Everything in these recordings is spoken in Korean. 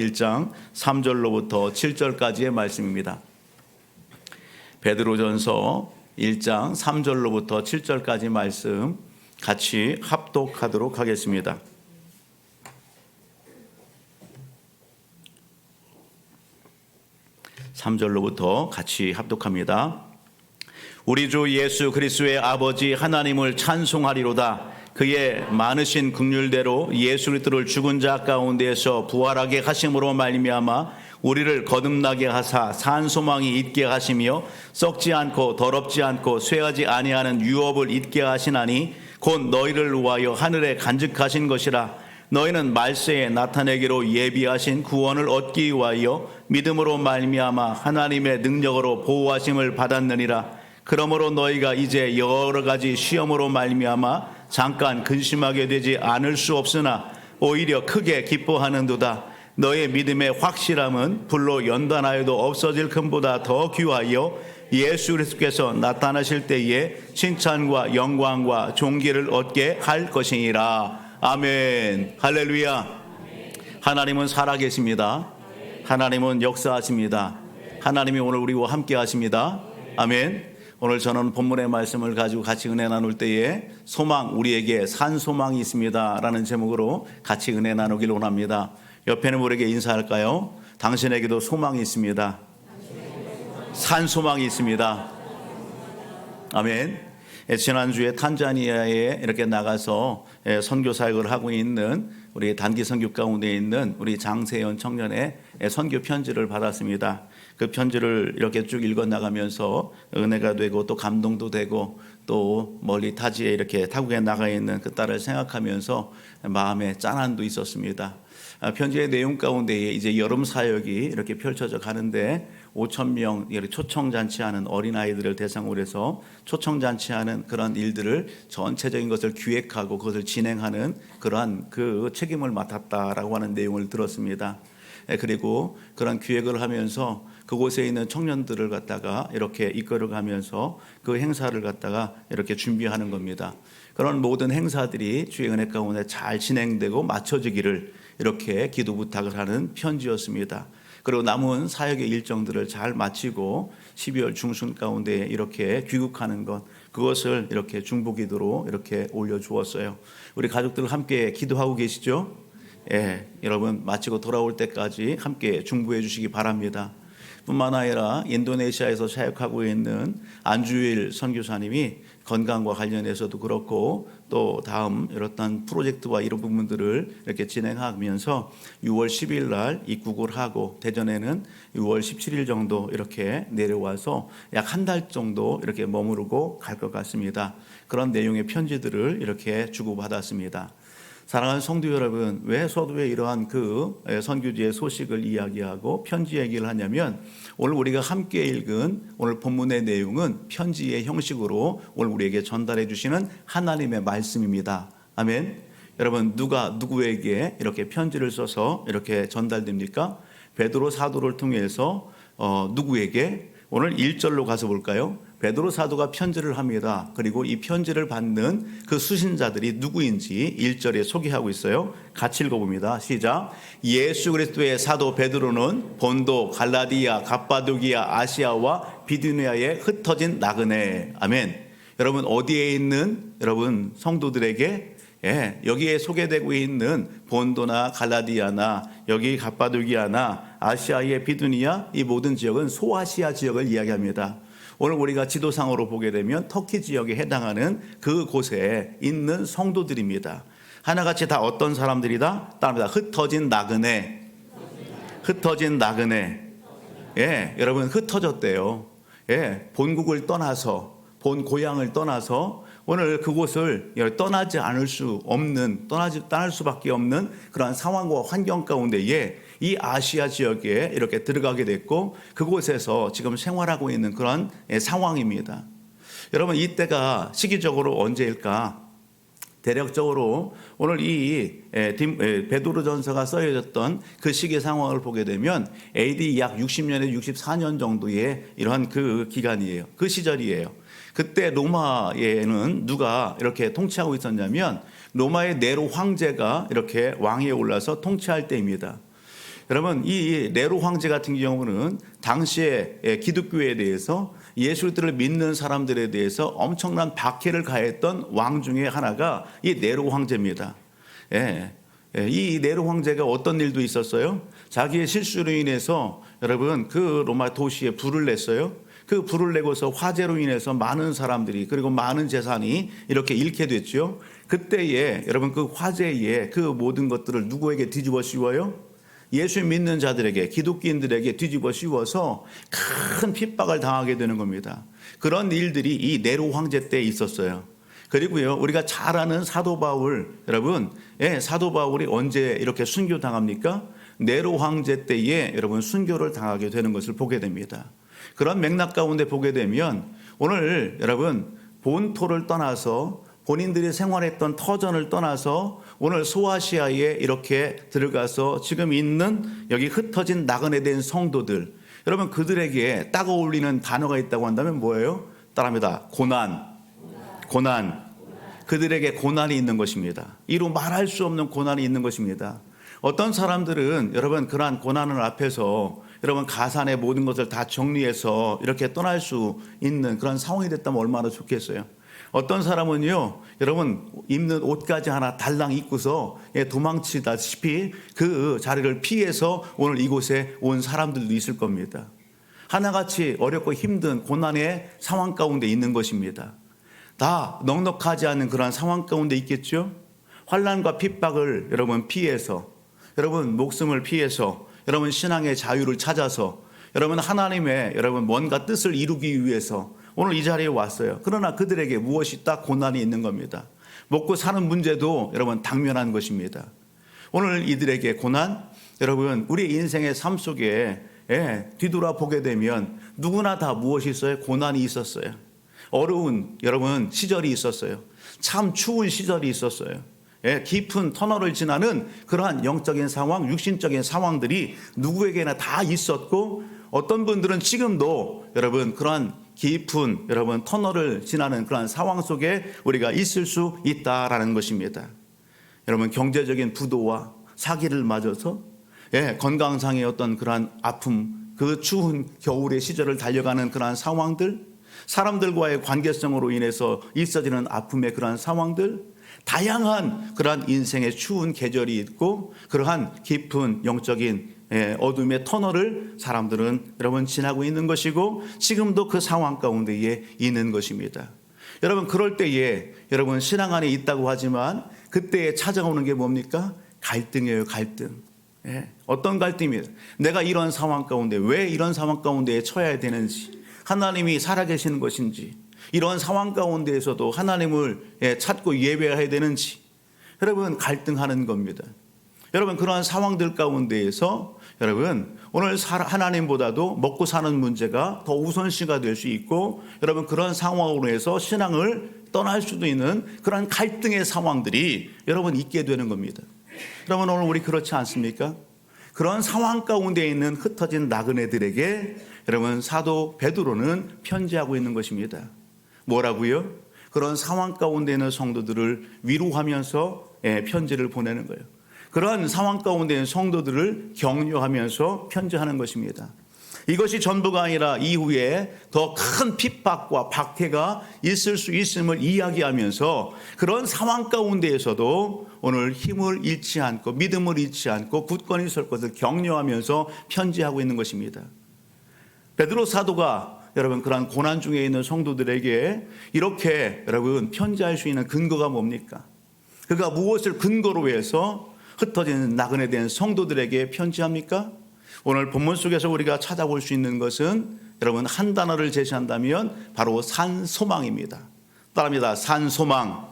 1장 3절로부터 7절까지의 말씀입니다. 베드로전서 1장 3절로부터 7절까지 말씀 같이 합독하도록 하겠습니다. (3절로부터) 같이 합독합니다. 우리 주 예수 그리스도의 아버지 하나님을 찬송하리로다. 그의 많으신 긍휼대로 예수 그리스도를 죽은 자 가운데에서 부활하게 하심으로 말미암아 우리를 거듭나게 하사 산 소망이 있게 하시며 썩지 않고 더럽지 않고 쇠하지 아니하는 유업을 있게 하시나니 곧 너희를 위하여 하늘에 간직하신 것이라. 너희는 말세에 나타내기로 예비하신 구원을 얻기 위하여 믿음으로 말미암아 하나님의 능력으로 보호하심을 받았느니라. 그러므로 너희가 이제 여러 가지 시험으로 말미암아 잠깐 근심하게 되지 않을 수 없으나 오히려 크게 기뻐하는도다. 너의 믿음의 확실함은 불로 연단하여도 없어질 금보다 더 귀하여 예수 그리스도께서 나타나실 때에 칭찬과 영광과 존귀를 얻게 할 것이니라. 아멘. 할렐루야. 하나님은 살아계십니다. 하나님은 역사하십니다. 하나님이 오늘 우리와 함께 하십니다. 아멘. 오늘 저는 본문의 말씀을 가지고 같이 은혜 나눌 때에 소망, 우리에게 산 소망이 있습니다 라는 제목으로 같이 은혜 나누기를 원합니다. 옆에 있는 분에게 인사할까요? 당신에게도 소망이 있습니다. 산 소망이 있습니다. 아멘. 지난주에 탄자니아에 이렇게 나가서 선교 사역을 하고 있는 우리 단기 선교 가운데 있는 우리 장세연 청년의 선교 편지를 받았습니다. 그 편지를 이렇게 쭉 읽어 나가면서 은혜가 되고 또 감동도 되고 또 멀리 타지에 이렇게 타국에 나가 있는 그 딸을 생각하면서 마음에 짠함도 있었습니다. 편지의 내용 가운데 이제 여름 사역이 이렇게 펼쳐져 가는데 5,000명 초청잔치하는 어린아이들을 대상으로 해서 초청잔치하는 그런 일들을 전체적인 것을 기획하고 그것을 진행하는 그러한 그 책임을 맡았다라고 하는 내용을 들었습니다. 그리고 그런 기획을 하면서 그곳에 있는 청년들을 갖다가 이렇게 이끌어가면서 그 행사를 갖다가 이렇게 준비하는 겁니다. 그런 모든 행사들이 주의 은혜 가운데 잘 진행되고 마쳐지기를 이렇게 기도 부탁을 하는 편지였습니다. 그리고 남은 사역의 일정들을 잘 마치고 12월 중순 가운데 이렇게 귀국하는 것, 그것을 이렇게 중보기도로 이렇게 올려주었어요. 우리 가족들 함께 기도하고 계시죠? 예, 여러분 마치고 돌아올 때까지 함께 중보해 주시기 바랍니다. 뿐만 아니라 인도네시아에서 사역하고 있는 안주일 선교사님이 건강과 관련해서도 그렇고 또 다음 이런 프로젝트와 이런 부분들을 이렇게 진행하면서 6월 10일 날 입국을 하고 대전에는 6월 17일 정도 이렇게 내려와서 약 한 달 정도 이렇게 머무르고 갈 것 같습니다. 그런 내용의 편지들을 이렇게 주고받았습니다. 사랑하는 성도 여러분, 왜 서두에 이러한 그 선교지의 소식을 이야기하고 편지 얘기를 하냐면 오늘 우리가 함께 읽은 오늘 본문의 내용은 편지의 형식으로 오늘 우리에게 전달해 주시는 하나님의 말씀입니다. 아멘. 여러분, 누가 누구에게 이렇게 편지를 써서 이렇게 전달됩니까? 베드로 사도를 통해서 누구에게? 오늘 1절로 가서 볼까요? 베드로 사도가 편지를 합니다. 그리고 이 편지를 받는 그 수신자들이 누구인지 1절에 소개하고 있어요. 같이 읽어봅니다. 시작. 예수 그리스도의 사도 베드로는 본도, 갈라디아, 갑바도기아, 아시아와 비두니아에 흩어진 나그네. 아멘. 여러분 어디에 있는 여러분 성도들에게 여기에 소개되고 있는 본도나 갈라디아나 여기 갑바도기아나 아시아의 비두니아 이 모든 지역은 소아시아 지역을 이야기합니다. 오늘 우리가 지도상으로 보게 되면 터키 지역에 해당하는 그곳에 있는 성도들입니다. 하나같이 다 어떤 사람들이다? 따릅니다. 흩어진 나그네. 흩어진 나그네. 예, 여러분 흩어졌대요. 예, 본국을 떠나서 본 고향을 떠나서 오늘 그곳을 떠나지 않을 수 없는, 떠날 수밖에 없는 그러한 상황과 환경 가운데에 이 아시아 지역에 이렇게 들어가게 됐고 그곳에서 지금 생활하고 있는 그런 상황입니다. 여러분 이때가 시기적으로 언제일까? 대략적으로 오늘 이 베드로전서가 써졌던 그 시기 상황을 보게 되면 AD 약 60년에서 64년 정도의 이러한 그 기간이에요. 그 시절이에요. 그때 로마에는 누가 이렇게 통치하고 있었냐면 로마의 네로 황제가 이렇게 왕위에 올라서 통치할 때입니다. 여러분, 이 네로 황제 같은 경우는 당시에 기독교에 대해서 예수 그리스도를 믿는 사람들에 대해서 엄청난 박해를 가했던 왕 중에 하나가 이 네로 황제입니다. 이 네로 황제가 어떤 일도 있었어요? 자기의 실수로 인해서 여러분 그 로마 도시에 불을 냈어요. 그 불을 내고서 화재로 인해서 많은 사람들이 그리고 많은 재산이 이렇게 잃게 됐죠. 그때에 여러분 그 화재에 그 모든 것들을 누구에게 뒤집어 씌워요? 예수 믿는 자들에게, 기독교인들에게 뒤집어 씌워서 큰 핍박을 당하게 되는 겁니다. 그런 일들이 이 네로 황제 때 있었어요. 그리고요, 우리가 잘 아는 사도 바울, 여러분, 사도 바울이 언제 이렇게 순교 당합니까? 네로 황제 때에 여러분 순교를 당하게 되는 것을 보게 됩니다. 그런 맥락 가운데 보게 되면 오늘 여러분 본토를 떠나서 본인들이 생활했던 터전을 떠나서 오늘 소아시아에 이렇게 들어가서 지금 있는 여기 흩어진 나그네 된 성도들, 여러분 그들에게 딱 어울리는 단어가 있다고 한다면 뭐예요? 따라합니다. 고난. 그들에게 고난이 있는 것입니다. 이루 말할 수 없는 고난이 있는 것입니다. 어떤 사람들은 여러분 그러한 고난을 앞에서 여러분 가산의 모든 것을 다 정리해서 이렇게 떠날 수 있는 그런 상황이 됐다면 얼마나 좋겠어요. 어떤 사람은요, 여러분 입는 옷까지 하나 달랑 입고서 도망치다시피 그 자리를 피해서 오늘 이곳에 온 사람들도 있을 겁니다. 하나같이 어렵고 힘든 고난의 상황 가운데 있는 것입니다. 다 넉넉하지 않은 그런 상황 가운데 있겠죠. 환난과 핍박을 여러분 피해서, 여러분 목숨을 피해서, 여러분 신앙의 자유를 찾아서, 여러분 하나님의 여러분 뭔가 뜻을 이루기 위해서 오늘 이 자리에 왔어요. 그러나 그들에게 무엇이 딱 고난이 있는 겁니다. 먹고 사는 문제도 여러분 당면한 것입니다. 오늘 이들에게 고난, 여러분 우리 인생의 삶 속에 뒤돌아보게 되면 누구나 다 무엇이 있어요? 고난이 있었어요. 어려운 여러분 시절이 있었어요. 참 추운 시절이 있었어요. 깊은 터널을 지나는 그러한 영적인 상황, 육신적인 상황들이 누구에게나 다 있었고, 어떤 분들은 지금도 여러분 그러한 깊은 여러분 터널을 지나는 그러한 상황 속에 우리가 있을 수 있다라는 것입니다. 여러분 경제적인 부도와 사기를 맞아서 건강상의 어떤 그러한 아픔, 그 추운 겨울의 시절을 달려가는 그러한 상황들, 사람들과의 관계성으로 인해서 있어지는 아픔의 그러한 상황들, 다양한 그러한 인생의 추운 계절이 있고 그러한 깊은 영적인 어둠의 터널을 사람들은 여러분 지나고 있는 것이고 지금도 그 상황 가운데에 있는 것입니다. 여러분 그럴 때에 여러분 신앙 안에 있다고 하지만 그때에 찾아오는 게 뭡니까? 갈등이에요. 갈등. 어떤 갈등이에요? 내가 이런 상황 가운데 왜 이런 상황 가운데에 처해야 되는지, 하나님이 살아계시는 것인지, 이런 상황 가운데에서도 하나님을 찾고 예배해야 되는지, 여러분 갈등하는 겁니다. 여러분 그러한 상황들 가운데에서 여러분 오늘 하나님보다도 먹고 사는 문제가 더 우선시가 될 수 있고, 여러분 그런 상황으로 해서 신앙을 떠날 수도 있는 그런 갈등의 상황들이 여러분 있게 되는 겁니다. 여러분 오늘 우리 그렇지 않습니까? 그런 상황 가운데 있는 흩어진 나그네들에게 여러분 사도 베드로는 편지하고 있는 것입니다. 뭐라고요? 그런 상황 가운데 있는 성도들을 위로하면서 편지를 보내는 거예요. 그런 상황 가운데 있는 성도들을 격려하면서 편지하는 것입니다. 이것이 전부가 아니라 이후에 더 큰 핍박과 박해가 있을 수 있음을 이야기하면서 그런 상황 가운데에서도 오늘 힘을 잃지 않고 믿음을 잃지 않고 굳건히 설 것을 격려하면서 편지하고 있는 것입니다. 베드로 사도가 여러분 그러한 고난 중에 있는 성도들에게 이렇게 여러분 편지할 수 있는 근거가 뭡니까? 그가 무엇을 근거로 해서 흩어진 나그네 된 성도들에게 편지합니까? 오늘 본문 속에서 우리가 찾아볼 수 있는 것은 여러분 한 단어를 제시한다면 바로 산소망입니다. 따라합니다. 산소망.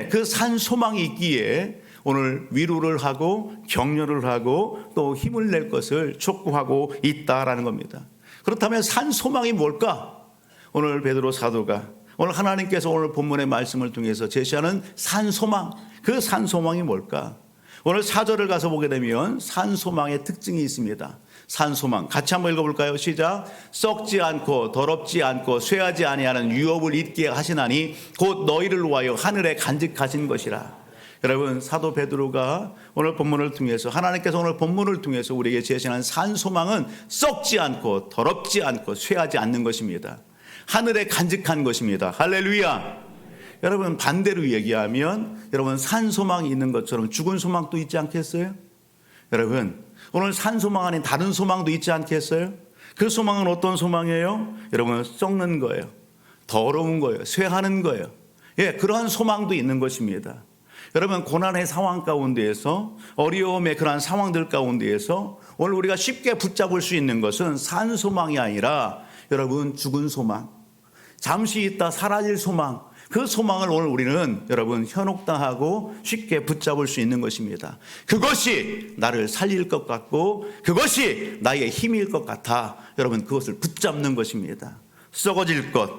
그 산소망이 있기에 오늘 위로를 하고 격려를 하고 또 힘을 낼 것을 촉구하고 있다라는 겁니다. 그렇다면 산소망이 뭘까? 오늘 베드로 사도가 오늘 하나님께서 오늘 본문의 말씀을 통해서 제시하는 산소망, 그 산소망이 뭘까? 오늘 4절을 가서 보게 되면 산소망의 특징이 있습니다. 산소망 같이 한번 읽어볼까요? 시작. 썩지 않고 더럽지 않고 쇠하지 아니하는 유업을 잊게 하시나니 곧 너희를 위하여 하늘에 간직하신 것이라. 여러분 사도 베드로가 오늘 본문을 통해서 하나님께서 오늘 본문을 통해서 우리에게 제시하는 산 소망은 썩지 않고 더럽지 않고 쇠하지 않는 것입니다. 하늘에 간직한 것입니다. 할렐루야. 여러분 반대로 얘기하면 여러분 산 소망이 있는 것처럼 죽은 소망도 있지 않겠어요? 여러분 오늘 산 소망 아닌 다른 소망도 있지 않겠어요? 그 소망은 어떤 소망이에요? 여러분 썩는 거예요. 더러운 거예요. 쇠하는 거예요. 예, 그러한 소망도 있는 것입니다. 여러분 고난의 상황 가운데에서 어려움의 그러한 상황들 가운데에서 오늘 우리가 쉽게 붙잡을 수 있는 것은 산 소망이 아니라 여러분 죽은 소망, 잠시 있다 사라질 소망, 그 소망을 오늘 우리는 여러분 현혹당하고 쉽게 붙잡을 수 있는 것입니다. 그것이 나를 살릴 것 같고 그것이 나의 힘일 것 같아 여러분 그것을 붙잡는 것입니다. 썩어질 것,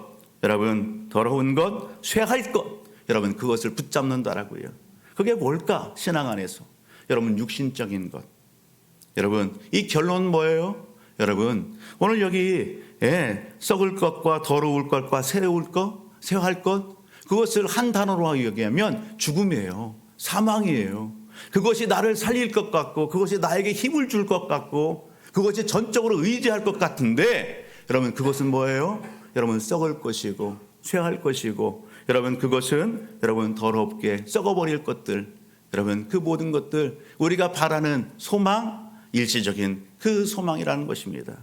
여러분 더러운 것, 쇠할 것, 여러분 그것을 붙잡는다라고요. 그게 뭘까? 신앙 안에서 여러분 육신적인 것. 여러분 이 결론 뭐예요? 여러분 오늘 여기 썩을 것과 더러울 것과 쇠할 것, 그것을 한 단어로 얘기하면 죽음이에요. 사망이에요. 그것이 나를 살릴 것 같고 그것이 나에게 힘을 줄 것 같고 그것이 전적으로 의지할 것 같은데 여러분 그것은 뭐예요? 여러분 썩을 것이고 쇠할 것이고 여러분 그것은 여러분 더럽게 썩어버릴 것들, 여러분 그 모든 것들 우리가 바라는 소망, 일시적인 그 소망이라는 것입니다.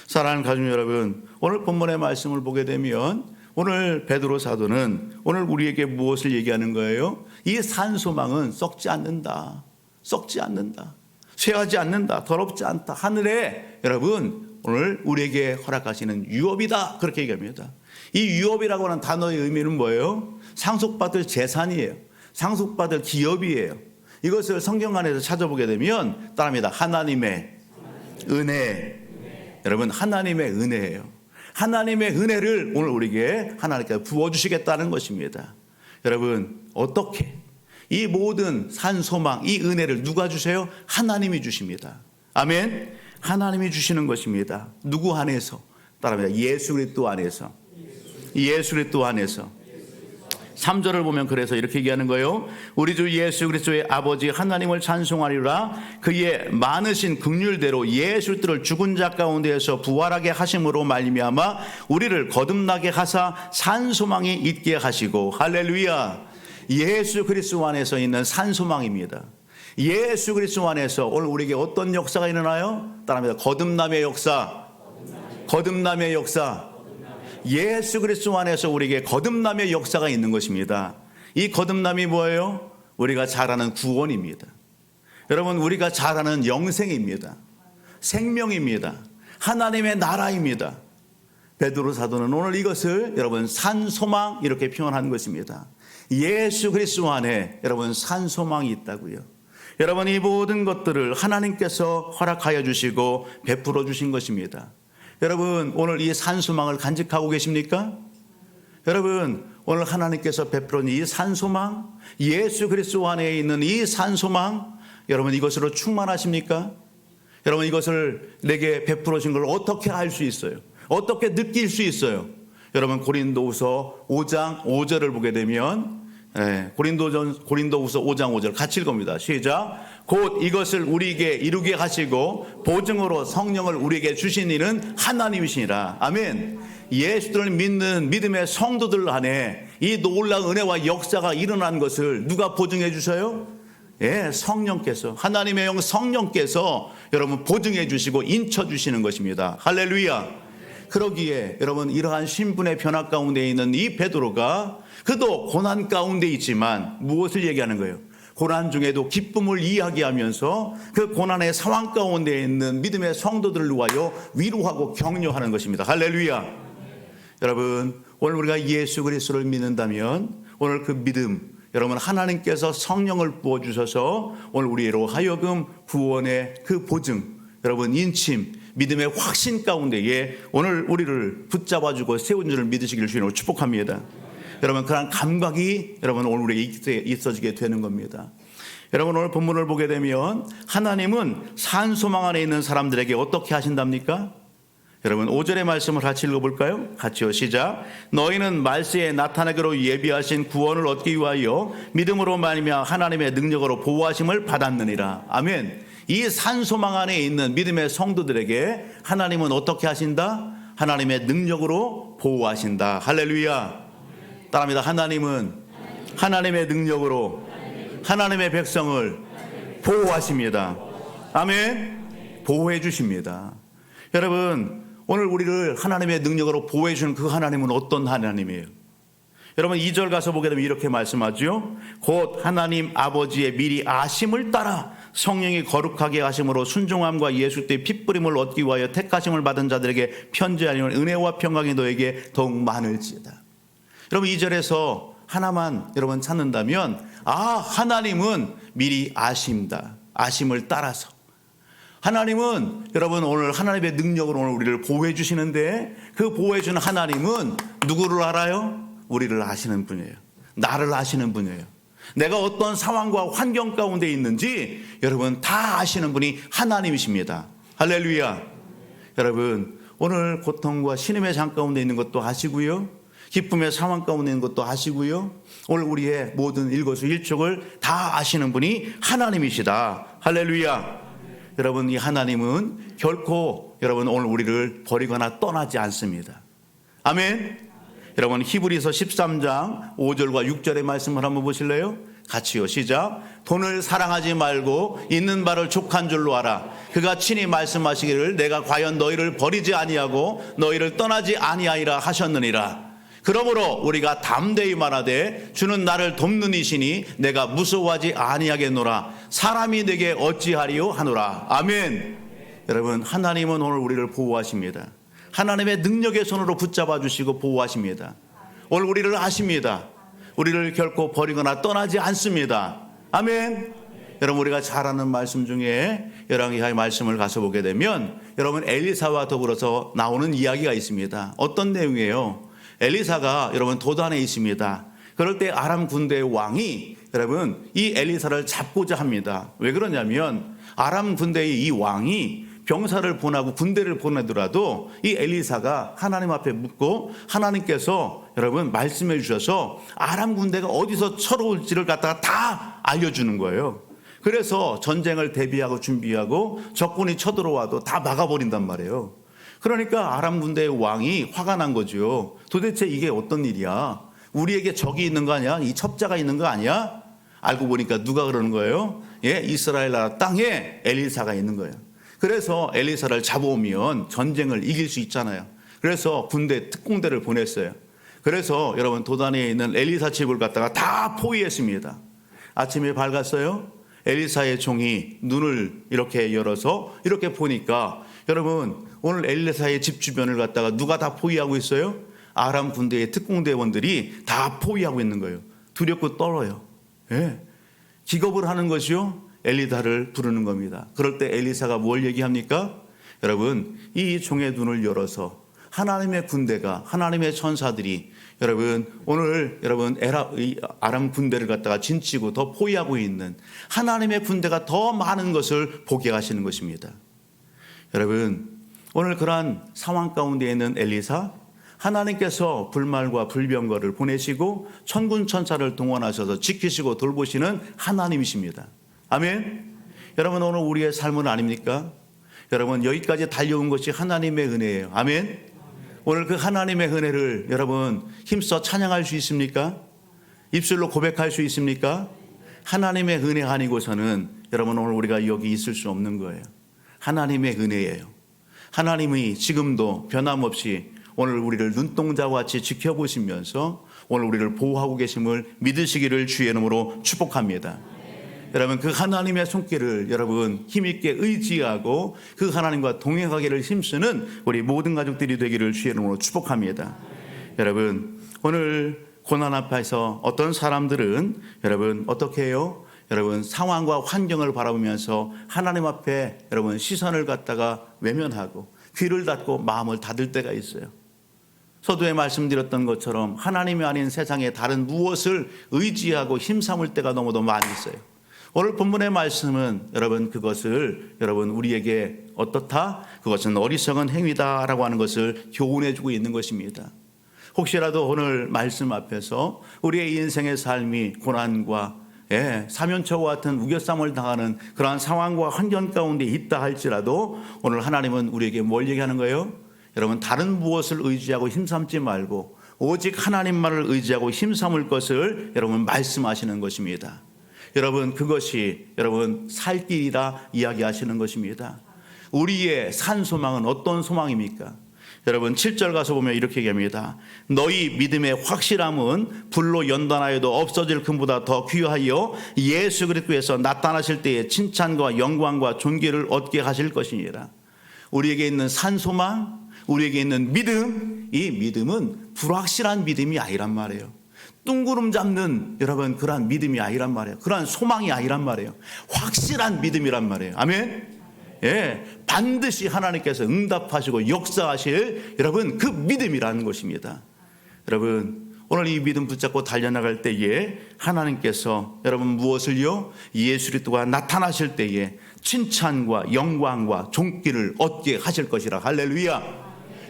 사랑하는 가족 여러분, 오늘 본문의 말씀을 보게 되면 오늘 베드로 사도는 오늘 우리에게 무엇을 얘기하는 거예요? 이 산 소망은 썩지 않는다. 썩지 않는다. 쇠하지 않는다. 더럽지 않다. 하늘에 여러분 오늘 우리에게 허락하시는 유업이다. 그렇게 얘기합니다. 이 유업이라고 하는 단어의 의미는 뭐예요? 상속받을 재산이에요. 상속받을 기업이에요. 이것을 성경 안에서 찾아보게 되면 따라합니다. 하나님의 은혜. 여러분 하나님의 은혜예요. 하나님의 은혜를 오늘 우리에게 하나님께서 부어주시겠다는 것입니다. 여러분 어떻게 이 모든 산 소망, 이 은혜를 누가 주세요? 하나님이 주십니다. 아멘. 하나님이 주시는 것입니다. 누구 안에서? 따라합니다. 예수 그리스도 안에서. 예수 그리스도 안에서. 3절을 보면 그래서 이렇게 얘기하는 거예요. 우리 주 예수 그리스도의 아버지 하나님을 찬송하리라. 그의 많으신 긍휼대로 예수 그리스도를 죽은 자 가운데에서 부활하게 하심으로 말미암아 우리를 거듭나게 하사 산 소망이 있게 하시고. 할렐루야. 예수 그리스도 안에서 있는 산 소망입니다. 예수 그리스도 안에서 오늘 우리에게 어떤 역사가 일어나요? 따라합니다. 거듭남의 역사. 거듭남의 역사. 예수 그리스도 안에서 우리에게 거듭남의 역사가 있는 것입니다. 이 거듭남이 뭐예요? 우리가 잘 아는 구원입니다. 여러분 우리가 잘 아는 영생입니다. 생명입니다. 하나님의 나라입니다. 베드로 사도는 오늘 이것을 여러분 산 소망 이렇게 표현한 것입니다. 예수 그리스도 안에 여러분 산 소망이 있다고요. 여러분 이 모든 것들을 하나님께서 허락하여 주시고 베풀어 주신 것입니다. 여러분 오늘 이 산소망을 간직하고 계십니까? 여러분 오늘 하나님께서 베풀어준 이 산소망, 예수 그리스도 안에 있는 이 산소망, 여러분 이것으로 충만하십니까? 여러분 이것을 내게 베풀어 준 걸 어떻게 알 수 있어요? 어떻게 느낄 수 있어요? 여러분 고린도후서 5장 5절을 보게 되면 고린도후서 5장 5절 같이 읽습니다. 시작. 곧 이것을 우리에게 이루게 하시고 보증으로 성령을 우리에게 주신 이는 하나님이시니라. 아멘. 예수를 믿는 믿음의 성도들 안에 이 놀라운 은혜와 역사가 일어난 것을 누가 보증해 주셔요? 성령께서, 하나님의 영 성령께서 여러분 보증해 주시고 인쳐 주시는 것입니다. 할렐루야. 그러기에 여러분 이러한 신분의 변화 가운데 있는 이 베드로가 그도 고난 가운데 있지만 무엇을 얘기하는 거예요? 고난 중에도 기쁨을 이야기하면서 그 고난의 상황 가운데 있는 믿음의 성도들을 위하여 위로하고 격려하는 것입니다. 할렐루야. 여러분 오늘 우리가 예수 그리스도를 믿는다면 오늘 그 믿음, 여러분 하나님께서 성령을 부어주셔서 오늘 우리로 하여금 구원의 그 보증, 여러분 인침, 믿음의 확신 가운데에 오늘 우리를 붙잡아주고 세운 줄을 믿으시기를 주님으로 축복합니다. 여러분 그런 감각이 여러분 오늘 우리에게 있어지게 되는 겁니다. 여러분 오늘 본문을 보게 되면 하나님은 산 소망 안에 있는 사람들에게 어떻게 하신답니까? 여러분 5절의 말씀을 같이 읽어볼까요? 같이요, 시작. 너희는 말세에 나타나기로 예비하신 구원을 얻기 위하여 믿음으로 말미암아 하나님의 능력으로 보호하심을 받았느니라. 아멘. 이 산소망 안에 있는 믿음의 성도들에게 하나님은 어떻게 하신다? 하나님의 능력으로 보호하신다. 할렐루야. 따라합니다. 하나님은 하나님의 능력으로 하나님의 백성을 보호하십니다. 아멘. 보호해 주십니다. 여러분, 오늘 우리를 하나님의 능력으로 보호해 주는 그 하나님은 어떤 하나님이에요? 여러분 2절 가서 보게 되면 이렇게 말씀하죠. 곧 하나님 아버지의 미리 아심을 따라 성령이 거룩하게 하심으로 순종함과 예수 때의 핏부림을 얻기 위하여 택하심을 받은 자들에게 편지하려는 은혜와 평강이 너에게 더욱 많을지어다. 여러분 2절에서 하나만 여러분 찾는다면 하나님은 미리 아심다. 아심을 따라서 하나님은 여러분 오늘 하나님의 능력으로 오늘 우리를 보호해 주시는데 그 보호해 주는 하나님은 누구를 알아요? 우리를 아시는 분이에요. 나를 아시는 분이에요. 내가 어떤 상황과 환경 가운데 있는지 여러분 다 아시는 분이 하나님이십니다. 할렐루야. 여러분 오늘 고통과 신음의 장 가운데 있는 것도 아시고요, 기쁨의 상황 가운데 있는 것도 아시고요, 오늘 우리의 모든 일거수일축을 다 아시는 분이 하나님이시다. 할렐루야. 여러분 이 하나님은 결코 여러분 오늘 우리를 버리거나 떠나지 않습니다. 아멘. 여러분 히브리서 13장 5절과 6절의 말씀을 한번 보실래요? 같이요, 시작. 돈을 사랑하지 말고 있는 바를 족한 줄로 알아. 그가 친히 말씀하시기를 내가 과연 너희를 버리지 아니하고 너희를 떠나지 아니하리라 하셨느니라. 그러므로 우리가 담대히 말하되 주는 나를 돕는 이시니 내가 무서워하지 아니하겠노라. 사람이 내게 어찌하리요 하노라. 아멘. 여러분 하나님은 오늘 우리를 보호하십니다. 하나님의 능력의 손으로 붙잡아 주시고 보호하십니다. 오늘 우리를 아십니다. 우리를 결코 버리거나 떠나지 않습니다. 아멘. 여러분 우리가 잘 아는 말씀 중에 열왕기하의 말씀을 가서 보게 되면 여러분 엘리사와 더불어서 나오는 이야기가 있습니다. 어떤 내용이에요? 엘리사가 여러분 도단에 있습니다. 그럴 때 아람 군대의 왕이 여러분 이 엘리사를 잡고자 합니다. 왜 그러냐면 아람 군대의 이 왕이 병사를 보내고 군대를 보내더라도 이 엘리사가 하나님 앞에 묻고 하나님께서 여러분 말씀해 주셔서 아람 군대가 어디서 쳐들어올지를 갖다가 다 알려주는 거예요. 그래서 전쟁을 대비하고 준비하고 적군이 쳐들어와도 다 막아버린단 말이에요. 그러니까 아람 군대의 왕이 화가 난 거죠. 도대체 이게 어떤 일이야? 우리에게 적이 있는 거 아니야? 이 첩자가 있는 거 아니야? 알고 보니까 누가 그러는 거예요? 이스라엘 나라 땅에 엘리사가 있는 거예요. 그래서 엘리사를 잡아오면 전쟁을 이길 수 있잖아요. 그래서 군대 특공대를 보냈어요. 그래서 여러분 도단에 있는 엘리사 집을 갖다가 다 포위했습니다. 아침에 밝았어요. 엘리사의 종이 눈을 이렇게 열어서 이렇게 보니까 여러분 오늘 엘리사의 집 주변을 갖다가 누가 다 포위하고 있어요? 아람 군대의 특공대원들이 다 포위하고 있는 거예요. 두렵고 떨어요. 기겁을 하는 것이요, 엘리사를 부르는 겁니다. 그럴 때 엘리사가 뭘 얘기합니까? 여러분 이 종의 눈을 열어서 하나님의 군대가, 하나님의 천사들이 여러분 오늘 여러분 아람 군대를 갖다가 진치고 더 포위하고 있는 하나님의 군대가 더 많은 것을 보게 하시는 것입니다. 여러분 오늘 그러한 상황 가운데 있는 엘리사, 하나님께서 불말과 불병거를 보내시고 천군 천사를 동원하셔서 지키시고 돌보시는 하나님이십니다. 아멘. 여러분 오늘 우리의 삶은 아닙니까? 여러분 여기까지 달려온 것이 하나님의 은혜예요. 아멘. 오늘 그 하나님의 은혜를 여러분 힘써 찬양할 수 있습니까? 입술로 고백할 수 있습니까? 하나님의 은혜 아니고서는 여러분 오늘 우리가 여기 있을 수 없는 거예요. 하나님의 은혜예요. 하나님이 지금도 변함없이 오늘 우리를 눈동자와 같이 지켜보시면서 오늘 우리를 보호하고 계심을 믿으시기를 주의 이름으로 축복합니다. 여러분 그 하나님의 손길을 여러분 힘있게 의지하고 그 하나님과 동행하기를 힘쓰는 우리 모든 가족들이 되기를 주의 이름으로 축복합니다. 여러분 오늘 고난 앞에서 어떤 사람들은 여러분 어떻게 해요? 여러분 상황과 환경을 바라보면서 하나님 앞에 여러분 시선을 갖다가 외면하고 귀를 닫고 마음을 닫을 때가 있어요. 서두에 말씀드렸던 것처럼 하나님이 아닌 세상에 다른 무엇을 의지하고 힘삼을 때가 너무도 많이 있어요. 오늘 본문의 말씀은 여러분 그것을 여러분 우리에게 어떻다? 그것은 어리석은 행위다라고 하는 것을 교훈해 주고 있는 것입니다. 혹시라도 오늘 말씀 앞에서 우리의 인생의 삶이 고난과 사면초와 같은 우겨쌈을 당하는 그러한 상황과 환경 가운데 있다 할지라도 오늘 하나님은 우리에게 뭘 얘기하는 거예요? 여러분 다른 무엇을 의지하고 힘삼지 말고 오직 하나님만을 의지하고 힘삼을 것을 여러분 말씀하시는 것입니다. 여러분 그것이 여러분 살 길이라 이야기하시는 것입니다. 우리의 산 소망은 어떤 소망입니까? 여러분 7절 가서 보면 이렇게 얘기합니다. 너희 믿음의 확실함은 불로 연단하여도 없어질 금보다 더 귀하여 예수 그리스도에서 나타나실 때에 칭찬과 영광과 존귀를 얻게 하실 것이니라. 우리에게 있는 산 소망, 우리에게 있는 믿음, 이 믿음은 불확실한 믿음이 아니란 말이에요. 뚱구름 잡는 여러분 그러한 믿음이 아니란 말이에요. 그러한 소망이 아니란 말이에요. 확실한 믿음이란 말이에요. 아멘. 반드시 하나님께서 응답하시고 역사하실 여러분 그 믿음이라는 것입니다. 여러분 오늘 이 믿음 붙잡고 달려나갈 때에 하나님께서 여러분 무엇을요? 예수 그리스도가 나타나실 때에 칭찬과 영광과 존귀를 얻게 하실 것이라. 할렐루야.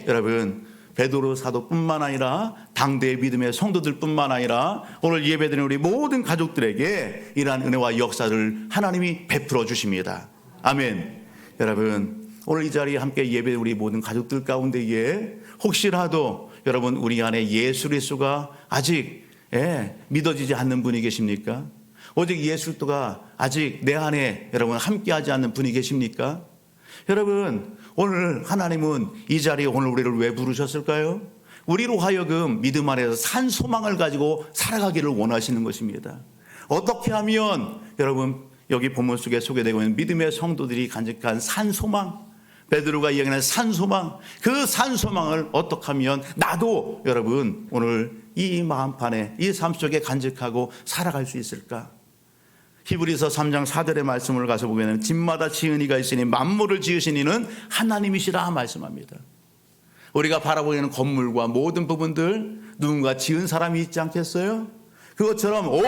여러분 베드로 사도뿐만 아니라 당대의 믿음의 성도들뿐만 아니라 오늘 예배드리는 우리 모든 가족들에게 이러한 은혜와 역사를 하나님이 베풀어 주십니다. 아멘. 여러분 오늘 이 자리에 함께 예배드리는 우리 모든 가족들 가운데에 혹시라도 여러분 우리 안에 예수 그리스도가 아직 믿어지지 않는 분이 계십니까? 오직 예수 그리스도가 아직 내 안에 여러분 함께하지 않는 분이 계십니까? 여러분 오늘 하나님은 이 자리에 오늘 우리를 왜 부르셨을까요? 우리로 하여금 믿음 안에서 산 소망을 가지고 살아가기를 원하시는 것입니다. 어떻게 하면 여러분 여기 본문 속에 소개되고 있는 믿음의 성도들이 간직한 산 소망, 베드로가 이야기하는 산 소망, 그 산 소망을 어떻게 하면 나도 여러분 오늘 이 마음판에 이 삶 속에 간직하고 살아갈 수 있을까? 히브리서 3장 4절의 말씀을 가서 보면 집마다 지은 이가 있으니 만물을 지으신 이는 하나님이시라 말씀합니다. 우리가 바라보는 건물과 모든 부분들 누군가 지은 사람이 있지 않겠어요? 그것처럼 온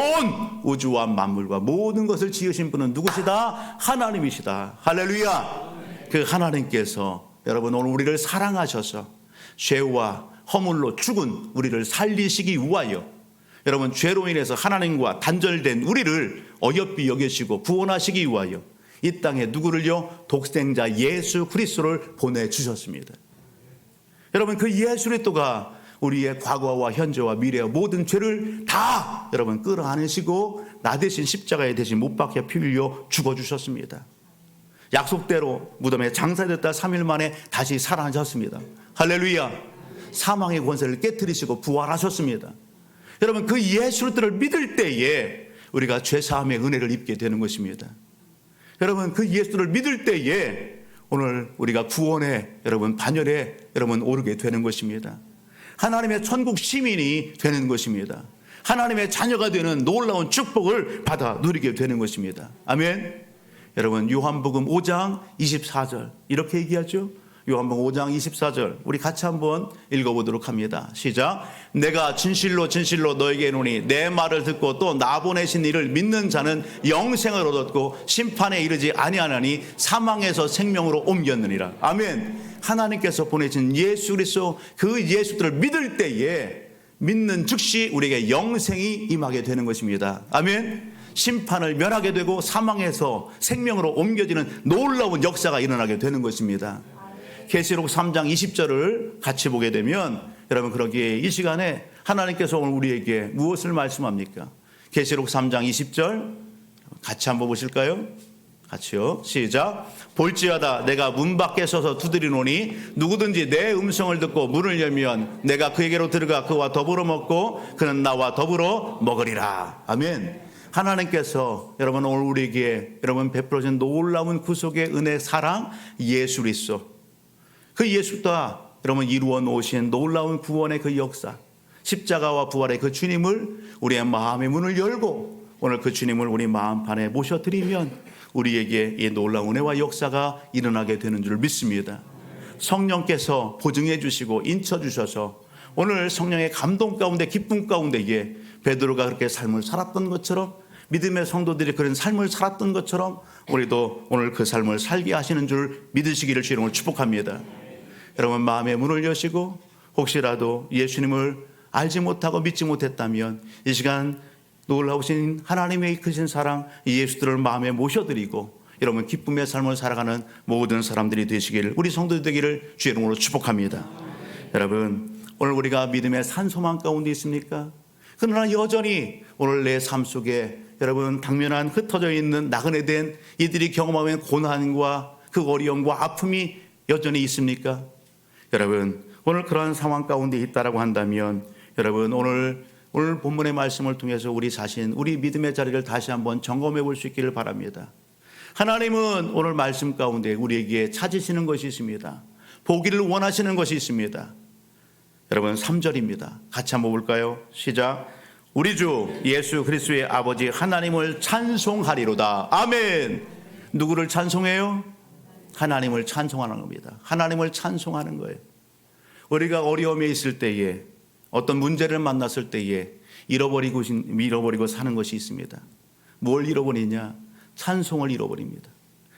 우주와 만물과 모든 것을 지으신 분은 누구시다? 하나님이시다. 할렐루야. 그 하나님께서 여러분 오늘 우리를 사랑하셔서 죄와 허물로 죽은 우리를 살리시기 위하여 여러분 죄로 인해서 하나님과 단절된 우리를 어여삐 여기시고 구원하시기 위하여 이 땅에 누구를요? 독생자 예수 그리스도를 보내주셨습니다. 여러분 그 예수 그리스도가 우리의 과거와 현재와 미래와 모든 죄를 다 여러분 끌어안으시고 나 대신 십자가에 대신 못 박혀 피 흘려 죽어주셨습니다. 약속대로 무덤에 장사됐다 3일 만에 다시 살아나셨습니다. 할렐루야. 사망의 권세를 깨뜨리시고 부활하셨습니다. 여러분 그 예수 그리스도를 믿을 때에 우리가 죄사함의 은혜를 입게 되는 것입니다. 여러분 그 예수를 믿을 때에 오늘 우리가 구원의 여러분 반열에 여러분 오르게 되는 것입니다. 하나님의 천국 시민이 되는 것입니다. 하나님의 자녀가 되는 놀라운 축복을 받아 누리게 되는 것입니다. 아멘. 여러분 요한복음 5장 24절 이렇게 얘기하죠. 요한복음 5장 24절 우리 같이 한번 읽어보도록 합니다. 시작. 내가 진실로 진실로 너에게 이르노니 내 말을 듣고 또 나 보내신 이를 믿는 자는 영생을 얻었고 심판에 이르지 아니하나니 사망에서 생명으로 옮겼느니라. 아멘. 하나님께서 보내신 예수 그리스도 그 예수들을 믿을 때에 믿는 즉시 우리에게 영생이 임하게 되는 것입니다. 아멘. 심판을 면하게 되고 사망에서 생명으로 옮겨지는 놀라운 역사가 일어나게 되는 것입니다. 계시록 3장 20절을 같이 보게 되면 여러분 그러기에 이 시간에 하나님께서 오늘 우리에게 무엇을 말씀합니까? 계시록 3장 20절 같이 한번 보실까요? 같이요. 시작. 볼지어다 내가 문 밖에 서서 두드리노니 누구든지 내 음성을 듣고 문을 열면 내가 그에게로 들어가 그와 더불어 먹고 그는 나와 더불어 먹으리라. 아멘. 하나님께서 여러분 오늘 우리에게 여러분 베풀어진 놀라운 구속의 은혜 사랑 예수 그리스도 그 예수가 여러분 이루어 놓으신 놀라운 구원의 그 역사 십자가와 부활의 그 주님을 우리의 마음의 문을 열고 오늘 그 주님을 우리 마음판에 모셔드리면 우리에게 이 놀라운 은혜와 역사가 일어나게 되는 줄 믿습니다. 성령께서 보증해 주시고 인쳐 주셔서 오늘 성령의 감동 가운데 기쁨 가운데에 베드로가 그렇게 삶을 살았던 것처럼 믿음의 성도들이 그런 삶을 살았던 것처럼 우리도 오늘 그 삶을 살게 하시는 줄 믿으시기를 주님을 축복합니다. 여러분, 마음의 문을 여시고 혹시라도 예수님을 알지 못하고 믿지 못했다면 이 시간 놀라우신 하나님의 크신 사랑 예수들을 마음에 모셔드리고 여러분 기쁨의 삶을 살아가는 모든 사람들이 되시기를, 우리 성도들 되기를 주의 이름으로 축복합니다. 여러분, 오늘 우리가 믿음의 산소망 가운데 있습니까? 그러나 여전히 오늘 내 삶 속에 여러분 당면한 흩어져 있는 나그네 된 이들이 경험하는 고난과 그 어려움과 아픔이 여전히 있습니까? 여러분, 오늘 그러한 상황 가운데 있다라고 한다면 여러분 오늘 본문의 말씀을 통해서 우리 자신, 우리 믿음의 자리를 다시 한번 점검해 볼 수 있기를 바랍니다. 하나님은 오늘 말씀 가운데 우리에게 찾으시는 것이 있습니다. 보기를 원하시는 것이 있습니다. 여러분 3절입니다. 같이 한번 볼까요? 시작. 우리 주 예수 그리스도의 아버지 하나님을 찬송하리로다. 아멘. 누구를 찬송해요? 하나님을 찬송하는 겁니다. 하나님을 찬송하는 거예요. 우리가 어려움에 있을 때에, 어떤 문제를 만났을 때에 잃어버리고 사는 것이 있습니다. 뭘 잃어버리냐? 찬송을 잃어버립니다.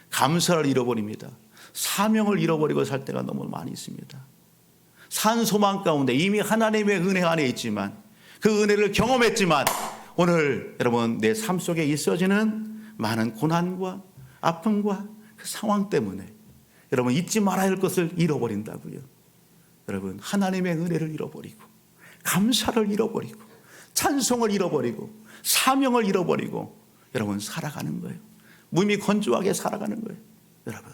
감사를 잃어버립니다. 사명을 잃어버리고 살 때가 너무 많이 있습니다. 산소망 가운데 이미 하나님의 은혜 안에 있지만, 그 은혜를 경험했지만 오늘 여러분 내 삶 속에 있어지는 많은 고난과 아픔과 그 상황 때문에 여러분 잊지 말아야 할 것을 잃어버린다고요. 여러분 하나님의 은혜를 잃어버리고 감사를 잃어버리고 찬송을 잃어버리고 사명을 잃어버리고 여러분 살아가는 거예요. 몸이 건조하게 살아가는 거예요. 여러분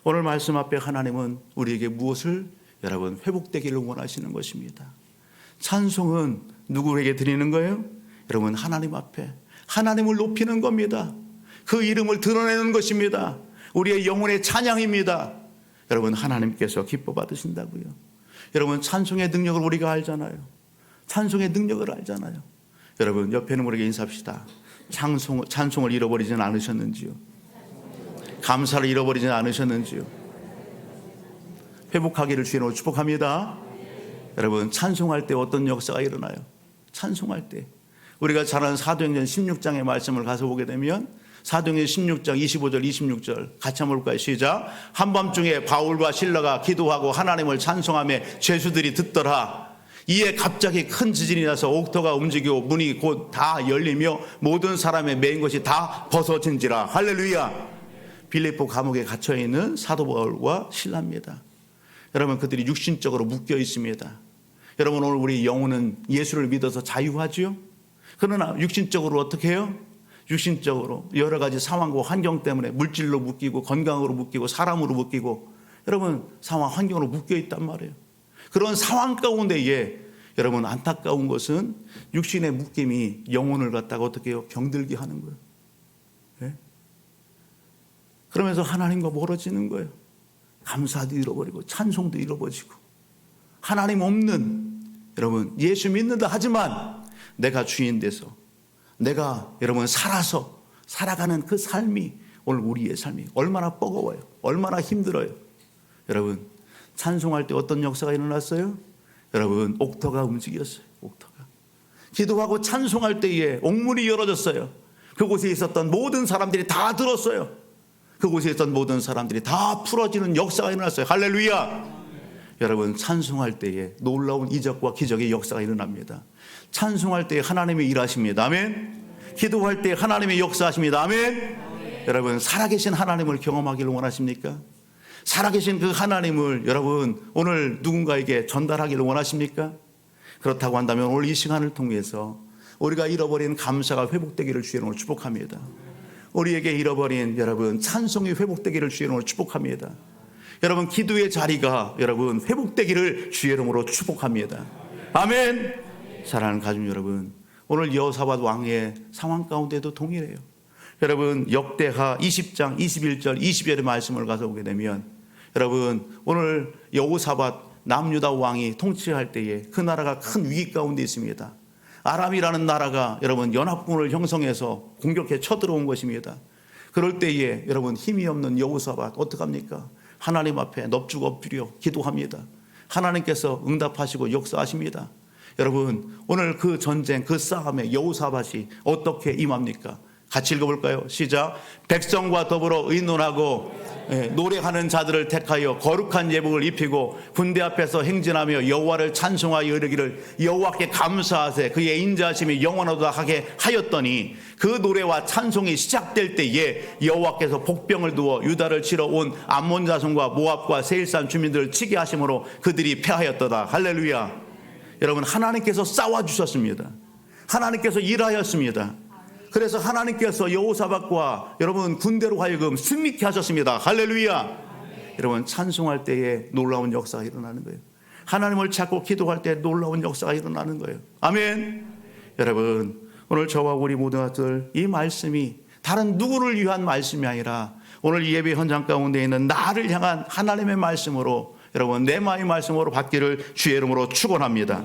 오늘 말씀 앞에 하나님은 우리에게 무엇을 여러분 회복되기를 원하시는 것입니다. 찬송은 누구에게 드리는 거예요? 여러분 하나님 앞에 하나님을 높이는 겁니다. 그 이름을 드러내는 것입니다. 우리의 영혼의 찬양입니다. 여러분 하나님께서 기뻐 받으신다고요. 여러분 찬송의 능력을 우리가 알잖아요. 찬송의 능력을 알잖아요. 여러분 옆에 있는 분에게 인사합시다. 찬송을 잃어버리지는 않으셨는지요? 감사를 잃어버리지는 않으셨는지요? 회복하기를 주님으로 축복합니다. 여러분 찬송할 때 어떤 역사가 일어나요? 찬송할 때 우리가 잘 아는 사도행전 16장의 말씀을 가서 보게 되면 사도행전 16장 25절 26절 같이 한번 볼까요? 시작. 한밤중에 바울과 실라가 기도하고 하나님을 찬송하며 죄수들이 듣더라. 이에 갑자기 큰 지진이 나서 옥토가 움직이고 문이 곧 다 열리며 모든 사람의 매인 것이 다 벗어진지라. 할렐루야. 빌립보 감옥에 갇혀있는 사도 바울과 실라입니다. 여러분 그들이 육신적으로 묶여 있습니다. 여러분 오늘 우리 영혼은 예수를 믿어서 자유하지요? 그러나 육신적으로 어떻게 해요? 육신적으로 여러 가지 상황과 환경 때문에 물질로 묶이고 건강으로 묶이고 사람으로 묶이고 여러분 상황 환경으로 묶여 있단 말이에요. 그런 상황 가운데에 여러분 안타까운 것은 육신의 묶임이 영혼을 갖다가 어떻게 해요? 병들게 하는 거예요. 네? 그러면서 하나님과 멀어지는 거예요. 감사도 잃어버리고 찬송도 잃어버리고 하나님 없는 여러분 예수 믿는다 하지만 내가 주인 돼서 내가 여러분 살아서 살아가는 그 삶이 오늘 우리의 삶이 얼마나 버거워요. 얼마나 힘들어요. 여러분 찬송할 때 어떤 역사가 일어났어요? 여러분 옥토가 움직였어요. 옥토가 기도하고 찬송할 때에 옥문이 열어졌어요. 그곳에 있었던 모든 사람들이 다 들었어요. 그곳에 있던 모든 사람들이 다 풀어지는 역사가 일어났어요. 할렐루야. 여러분 찬송할 때에 놀라운 이적과 기적의 역사가 일어납니다. 찬송할 때에 하나님이 일하십니다. 아멘. 기도할 때 하나님의 역사하십니다. 아멘. 여러분 살아계신 하나님을 경험하기를 원하십니까? 살아계신 그 하나님을 여러분 오늘 누군가에게 전달하기를 원하십니까? 그렇다고 한다면 오늘 이 시간을 통해서 우리가 잃어버린 감사가 회복되기를 주의 이름으로 축복합니다. 우리에게 잃어버린 여러분 찬송이 회복되기를 주의 이름으로 축복합니다. 여러분 기도의 자리가 여러분 회복되기를 주의 이름으로 축복합니다. 아멘. 사랑하는 가족 여러분, 오늘 여호사밧 왕의 상황 가운데도 동일해요. 여러분 역대하 20장 21절 22절의 말씀을 가서 보게 되면 여러분 오늘 여호사밧 남유다 왕이 통치할 때에 그 나라가 큰 위기 가운데 있습니다. 아람이라는 나라가 여러분 연합군을 형성해서 공격해 쳐들어온 것입니다. 그럴 때에 여러분 힘이 없는 여호사밧 어떡합니까? 하나님 앞에 넙죽 엎드려 기도합니다. 하나님께서 응답하시고 역사하십니다. 여러분, 오늘 그 전쟁, 그 싸움에 여호사밧이 어떻게 임합니까? 같이 읽어볼까요? 시작. 백성과 더불어 의논하고 노래하는 자들을 택하여 거룩한 예복을 입히고 군대 앞에서 행진하며 여호와를 찬송하여 이르기를 여호와께 감사하세 그의 인자하심이 영원하도다 하게 하였더니 그 노래와 찬송이 시작될 때에 여호와께서 복병을 두어 유다를 치러 온 암몬 자손과 모압과 세일산 주민들을 치게 하심으로 그들이 패하였도다. 할렐루야. 여러분, 하나님께서 싸워주셨습니다. 하나님께서 일하였습니다. 그래서 하나님께서 여호사밧과 여러분 군대로 하여금 승리케 하셨습니다. 할렐루야. 여러분, 찬송할 때에 놀라운 역사가 일어나는 거예요. 하나님을 찾고 기도할 때 놀라운 역사가 일어나는 거예요. 아멘. 여러분, 오늘 저와 우리 모든 것들 이 말씀이 다른 누구를 위한 말씀이 아니라 오늘 이 예배 현장 가운데 있는 나를 향한 하나님의 말씀으로 여러분 내 마음의 말씀으로 받기를 주의 이름으로 축원합니다.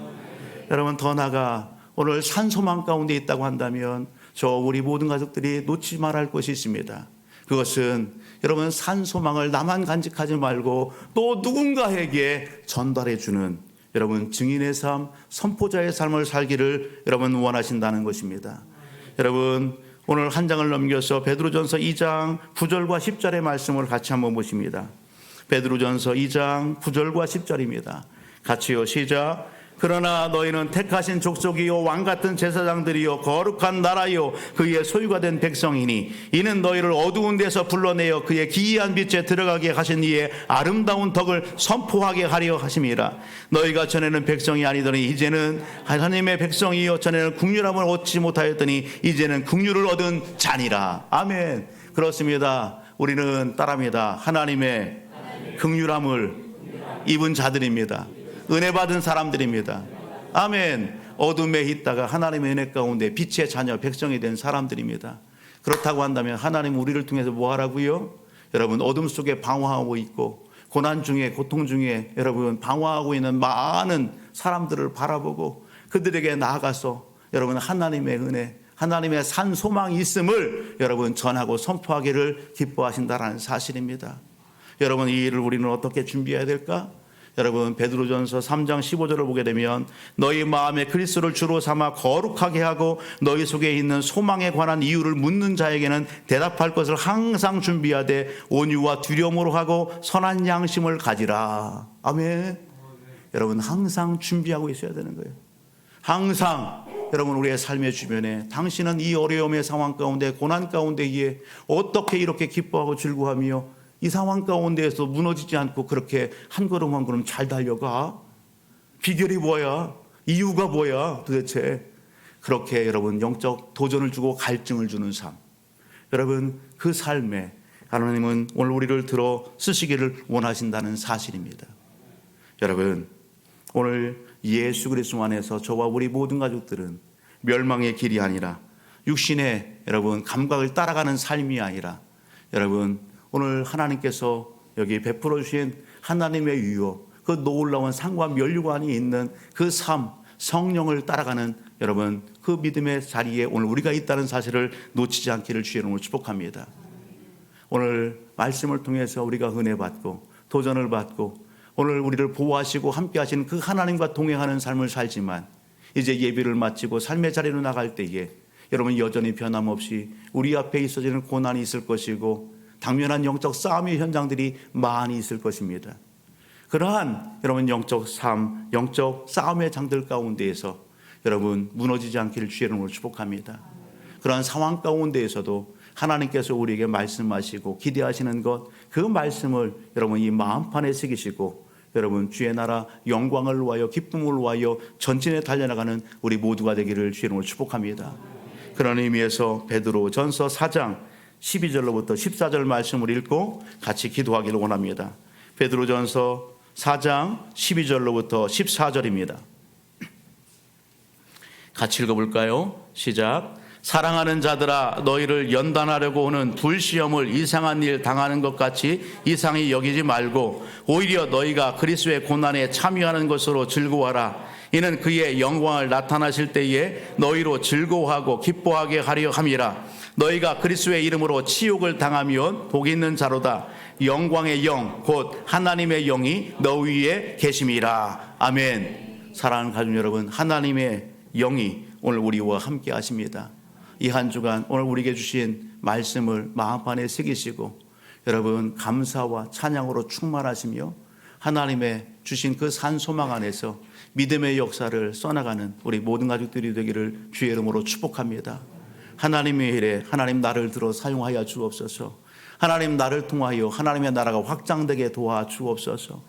여러분, 더 나아가 오늘 산소망 가운데 있다고 한다면 저 우리 모든 가족들이 놓지 말할 것이 있습니다. 그것은 여러분 산소망을 나만 간직하지 말고 또 누군가에게 전달해 주는 여러분 증인의 삶, 선포자의 삶을 살기를 여러분 원하신다는 것입니다. 여러분, 오늘 한 장을 넘겨서 베드로전서 2장 9절과 10절의 말씀을 같이 한번 보십니다. 베드로전서 2장 9절과 10절입니다. 같이요. 시작. 그러나 너희는 택하신 족속이요 왕같은 제사장들이요 거룩한 나라요 그의 소유가 된 백성이니 이는 너희를 어두운 데서 불러내어 그의 기이한 빛에 들어가게 하신 이의 아름다운 덕을 선포하게 하려 하심이라. 너희가 전에는 백성이 아니더니 이제는 하나님의 백성이요 전에는 국률함을 얻지 못하였더니 이제는 국률을 얻은 자니라. 아멘. 그렇습니다. 우리는 딸합니다. 하나님의 국률함을 입은 자들입니다. 은혜 받은 사람들입니다. 아멘. 어둠에 있다가 하나님의 은혜 가운데 빛의 자녀 백성이 된 사람들입니다. 그렇다고 한다면 하나님 우리를 통해서 뭐 하라고요? 여러분, 어둠 속에 방황하고 있고 고난 중에 고통 중에 여러분 방황하고 있는 많은 사람들을 바라보고 그들에게 나아가서 여러분 하나님의 은혜, 하나님의 산 소망이 있음을 여러분 전하고 선포하기를 기뻐하신다라는 사실입니다. 여러분, 이 일을 우리는 어떻게 준비해야 될까? 여러분, 베드로전서 3장 15절을 보게 되면 너희 마음에 그리스도를 주로 삼아 거룩하게 하고 너희 속에 있는 소망에 관한 이유를 묻는 자에게는 대답할 것을 항상 준비하되 온유와 두려움으로 하고 선한 양심을 가지라. 아멘. 여러분, 항상 준비하고 있어야 되는 거예요. 항상 여러분 우리의 삶의 주변에 당신은 이 어려움의 상황 가운데 고난 가운데에 어떻게 이렇게 기뻐하고 즐거워하며 이 상황 가운데에서 무너지지 않고 그렇게 한 걸음 한 걸음 잘 달려가? 비결이 뭐야? 이유가 뭐야 도대체? 그렇게 여러분 영적 도전을 주고 갈증을 주는 삶, 여러분 그 삶에 하나님은 오늘 우리를 들어 쓰시기를 원하신다는 사실입니다. 여러분, 오늘 예수 그리스도 안에서 저와 우리 모든 가족들은 멸망의 길이 아니라 육신의 여러분 감각을 따라가는 삶이 아니라 여러분 오늘 하나님께서 여기 베풀어 주신 하나님의 유효, 그 놀라운 상과 면류관이 있는 그 삶, 성령을 따라가는 여러분 그 믿음의 자리에 오늘 우리가 있다는 사실을 놓치지 않기를 주의 이름으로 축복합니다. 오늘 말씀을 통해서 우리가 은혜 받고 도전을 받고 오늘 우리를 보호하시고 함께 하시는 그 하나님과 동행하는 삶을 살지만 이제 예비를 마치고 삶의 자리로 나갈 때에 여러분 여전히 변함없이 우리 앞에 있어지는 고난이 있을 것이고 당면한 영적 싸움의 현장들이 많이 있을 것입니다. 그러한 여러분 영적 삶, 영적 싸움의 장들 가운데에서 여러분 무너지지 않기를 주의 이름으로 축복합니다. 그러한 상황 가운데에서도 하나님께서 우리에게 말씀하시고 기대하시는 것, 그 말씀을 여러분 이 마음판에 새기시고 여러분 주의 나라 영광을 위하여 기쁨을 위하여 전진에 달려나가는 우리 모두가 되기를 주의 이름으로 축복합니다. 그런 의미에서 베드로 전서 4장 12절로부터 14절 말씀을 읽고 같이 기도하기를 원합니다. 베드로전서 4장 12절로부터 14절입니다. 같이 읽어볼까요? 시작. 사랑하는 자들아, 너희를 연단하려고 오는 불시험을 이상한 일 당하는 것 같이 이상히 여기지 말고 오히려 너희가 그리스도의 고난에 참여하는 것으로 즐거워하라. 이는 그의 영광을 나타나실 때에 너희로 즐거워하고 기뻐하게 하려 함이라. 너희가 그리스도의 이름으로 치욕을 당하면 복이 있는 자로다. 영광의 영 곧 하나님의 영이 너 위에 계심이라. 아멘. 사랑하는 가족 여러분, 하나님의 영이 오늘 우리와 함께 하십니다. 이 한 주간 오늘 우리에게 주신 말씀을 마음판에 새기시고 여러분 감사와 찬양으로 충만하시며 하나님의 주신 그 산소망 안에서 믿음의 역사를 써나가는 우리 모든 가족들이 되기를 주의 이름으로 축복합니다. 하나님의 일에 하나님 나를 들어 사용하여 주옵소서. 하나님 나를 통하여 하나님의 나라가 확장되게 도와 주옵소서.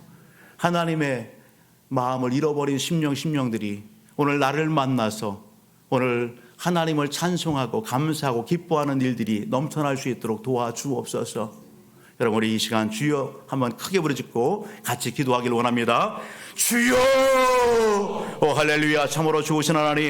하나님의 마음을 잃어버린 심령들이 오늘 나를 만나서 오늘 하나님을 찬송하고 감사하고 기뻐하는 일들이 넘쳐날 수 있도록 도와주옵소서. 여러분 우리 이 시간 주여 한번 크게 부르짖고 같이 기도하기를 원합니다. 주여! 오 할렐루야. 참으로 좋으신 하나님,